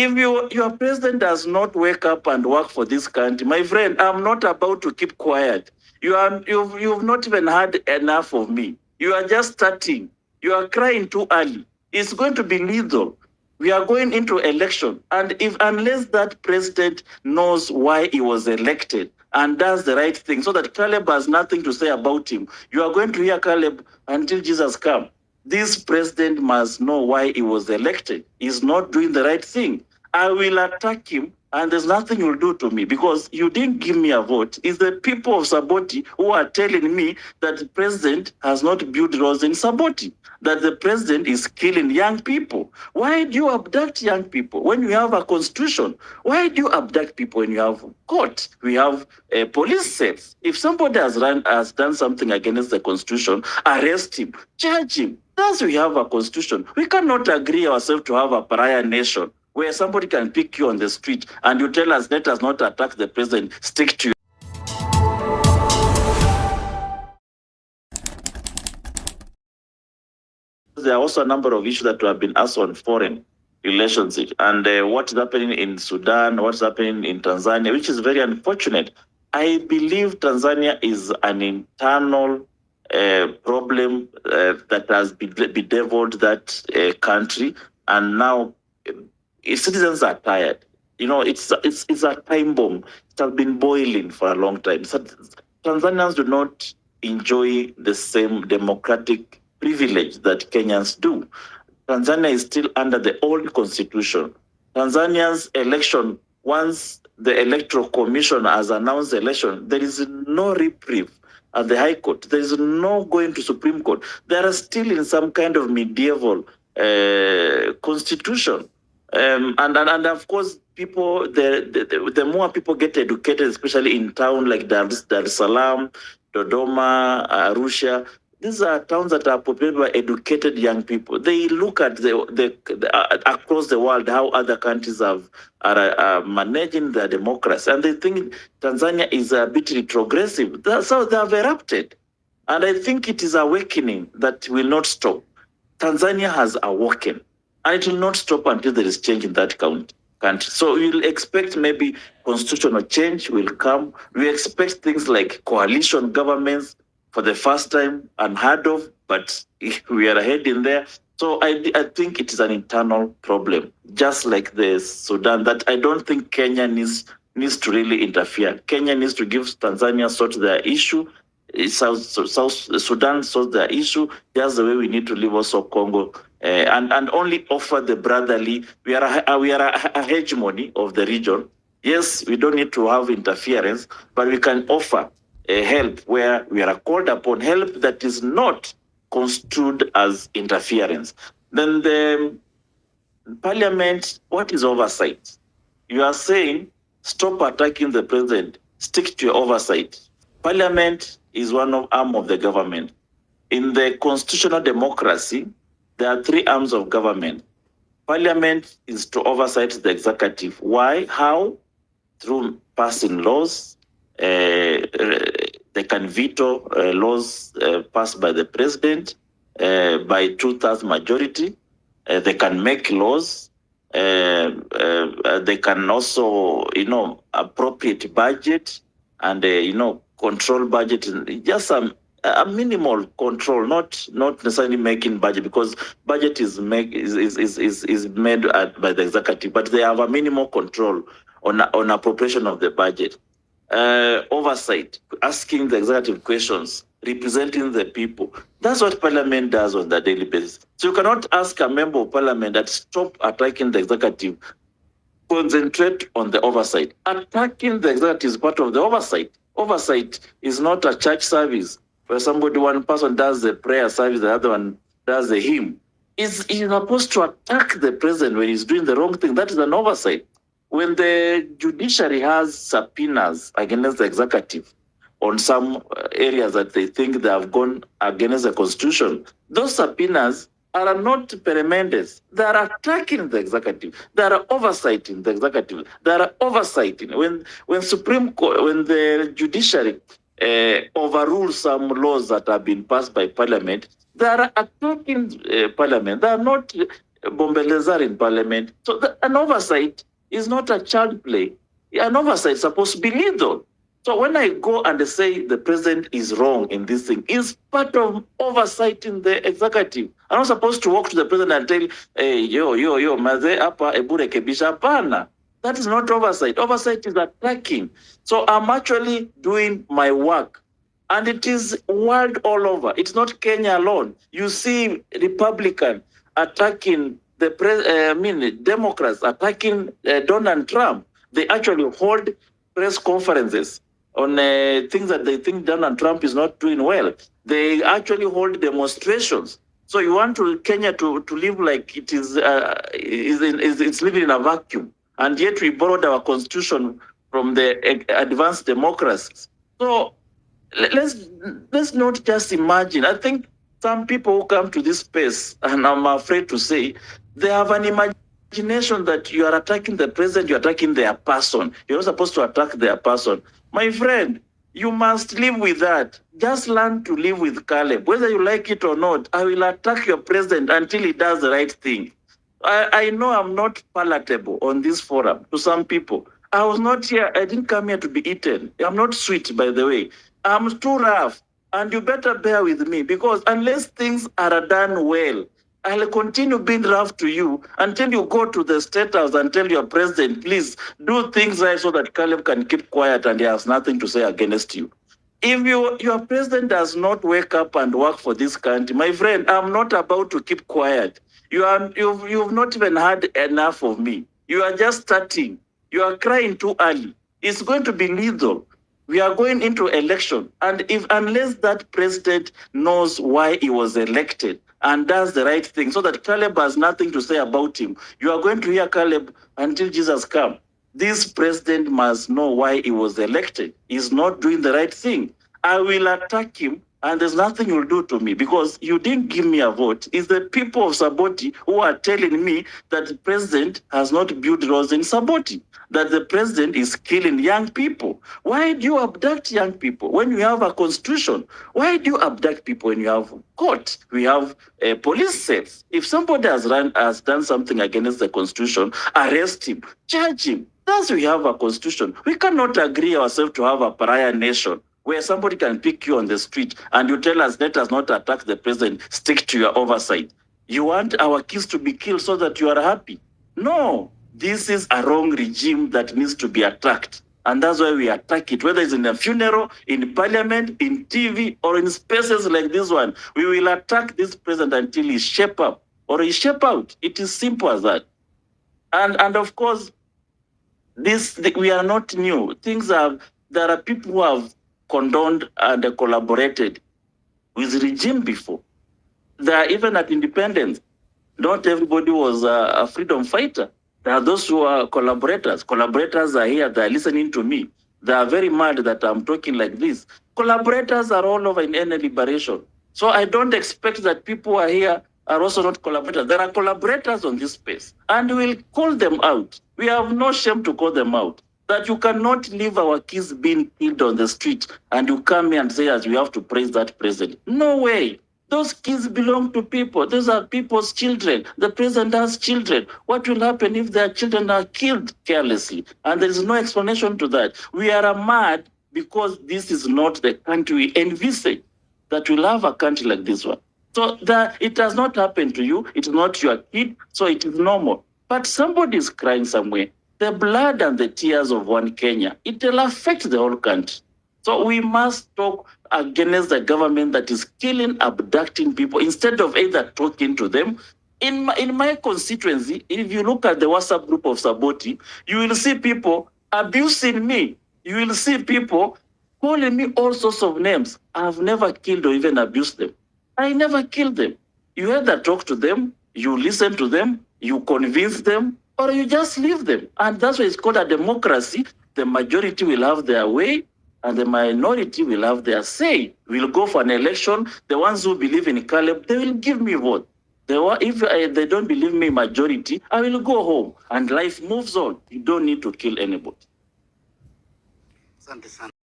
If your president does not wake up and work for this country, my friend, I'm not about to keep quiet. You've not even had enough of me. You are just starting. You are crying too early. It's going to be lethal. We are going into election, and if unless that president knows why he was elected and does the right thing, so that Caleb has nothing to say about him, you are going to hear Caleb until Jesus comes. This president must know why he was elected. He's not doing the right thing. I will attack him, and there's nothing you'll do to me because you didn't give me a vote. It's the people of Saboti who are telling me that the president has not built roads in Saboti, that the president is killing young people. Why do you abduct young people when you have a constitution? Why do you abduct people when you have court? We have police cells. If somebody has done something against the constitution, arrest him, charge him. Thus, we have a constitution. We cannot agree ourselves to have a pariah nation where somebody can pick you on the street and you tell us, let us not attack the president, stick to you. There are also a number of issues that have been asked on foreign relations and what is happening in Sudan, what's happening in Tanzania, which is very unfortunate. I believe Tanzania is an internal problem that has bedeviled that country, and now citizens are tired. You know, it's a time bomb. It has been boiling for a long time. So Tanzanians do not enjoy the same democratic privilege that Kenyans do. Tanzania is still under the old constitution. Tanzania's election, once the Electoral Commission has announced the election, there is no reprieve at the High Court. There is no going to Supreme Court. They are still in some kind of medieval constitution. And of course, people, the more people get educated, especially in town like Dar es Salaam, Dodoma, Arusha, these are towns that are populated by educated young people. They look at across the world how other countries are managing their democracy, and they think Tanzania is a bit retrogressive. So they have erupted, and I think it is awakening that will not stop. Tanzania has awoken, and it will not stop until there is change in that country. So we'll expect maybe constitutional change will come. We expect things like coalition governments for the first time, unheard of, but we are heading there. So I think it is an internal problem, just like the Sudan, that I don't think Kenya needs to really interfere. Kenya needs to give Tanzania sort their issue. South Sudan sort their issue. That's the way we need to live also Congo. And only offer the brotherly. We are a hegemony of the region. Yes, we don't need to have interference, but we can offer help where we are called upon, help that is not construed as interference. Then the parliament, what is oversight? You are saying, stop attacking the president, stick to your oversight. Parliament is one arm of the government. In the constitutional democracy, there are three arms of government. Parliament is to oversight the executive. Why? How? Through passing laws. They can veto laws passed by the president by 2/3 majority. They can make laws. They can also, appropriate budget and, control budget. Just a minimal control, not necessarily making budget, because budget is made by the executive, but they have a minimal control on appropriation of the budget. Oversight, asking the executive questions, representing the people. That's what parliament does on a daily basis. So you cannot ask a member of parliament that stop attacking the executive, concentrate on the oversight. Attacking the executive is part of the oversight. Oversight is not a church service where one person does the prayer service, the other one does the hymn. You're supposed to attack the president when he's doing the wrong thing. That is an oversight. When the judiciary has subpoenas against the executive on some areas that they think they have gone against the constitution, those subpoenas are not permanent. They are attacking the executive. They are oversighting the executive. They are oversighting. When Supreme Court, when the judiciary overrules some laws that have been passed by parliament, they are attacking parliament. They are not Bombelezar in parliament. So an oversight is not a child play. An oversight is supposed to be legal. So when I go and say the president is wrong in this thing, it's part of oversight in the executive. I'm not supposed to walk to the president and tell, hey, yo, maze apa ebure kebisha pana. That is not oversight. Oversight is attacking. So I'm actually doing my work. And it is world all over. It's not Kenya alone. You see Republican attacking Democrats attacking Donald Trump. They actually hold press conferences on things that they think Donald Trump is not doing well. They actually hold demonstrations. So you want Kenya to live like it is it's living in a vacuum, and yet we borrowed our constitution from the advanced democracies. So let's not just imagine. I think some people who come to this space, and I'm afraid to say, they have an imagination that you are attacking the president, you're attacking their person. You're not supposed to attack their person. My friend, you must live with that. Just learn to live with Caleb. Whether you like it or not, I will attack your president until he does the right thing. I know I'm not palatable on this forum to some people. I was not here. I didn't come here to be eaten. I'm not sweet, by the way. I'm too rough. And you better bear with me, because unless things are done well, I'll continue being rough to you until you go to the State House and tell your president, please do things right so that Caleb can keep quiet and he has nothing to say against you. If your president does not wake up and work for this country, my friend, I'm not about to keep quiet. You've not even had enough of me. You are just starting. You are crying too early. It's going to be lethal. We are going into election, and unless that president knows why he was elected and does the right thing, so that Caleb has nothing to say about him, you are going to hear Caleb until Jesus comes. This president must know why he was elected. He's not doing the right thing. I will attack him, and there's nothing you'll do to me, because you didn't give me a vote. It's the people of Saboti who are telling me that the president has not built roads in Saboti, that the president is killing young people. Why do you abduct young people when you have a constitution? Why do you abduct people when you have court? We have police cells. If somebody has done something against the constitution, arrest him, charge him. Thus we have a constitution. We cannot agree ourselves to have a pariah nation where somebody can pick you on the street and you tell us, let us not attack the president, stick to your oversight. You want our kids to be killed so that you are happy? No, this is a wrong regime that needs to be attacked. And that's why we attack it, whether it's in a funeral, in parliament, in TV, or in spaces like this one. We will attack this president until he shape up or he shape out. It is simple as that. And of course, we are not new. There are people who have condoned and collaborated with regime before. There are even at independence. Not everybody was a freedom fighter. There are those who are collaborators. Collaborators are here. They are listening to me. They are very mad that I'm talking like this. Collaborators are all over in any liberation. So I don't expect that people who are here are also not collaborators. There are collaborators on this space, and we'll call them out. We have no shame to call them out. That you cannot leave our kids being killed on the street and you come here and say, as we have to praise that president. No way. Those kids belong to people. Those are people's children. The president has children. What will happen if their children are killed carelessly? And there is no explanation to that. We are mad because this is not the country we envisage, that we'll have a country like this one. So that it has not happened to you. It's not your kid. So it is normal. But somebody is crying somewhere. The blood and the tears of one Kenya, it will affect the whole country. So we must talk against the government that is killing, abducting people, instead of either talking to them. In my constituency, if you look at the WhatsApp group of Saboti, you will see people abusing me. You will see people calling me all sorts of names. I've never killed or even abused them. I never killed them. You either talk to them, you listen to them, you convince them, or you just leave them. And that's why it's called a democracy. The majority will have their way, and the minority will have their say. We'll go for an election. The ones who believe in Caleb, they will give me vote. If they don't believe me majority, I will go home. And life moves on. You don't need to kill anybody.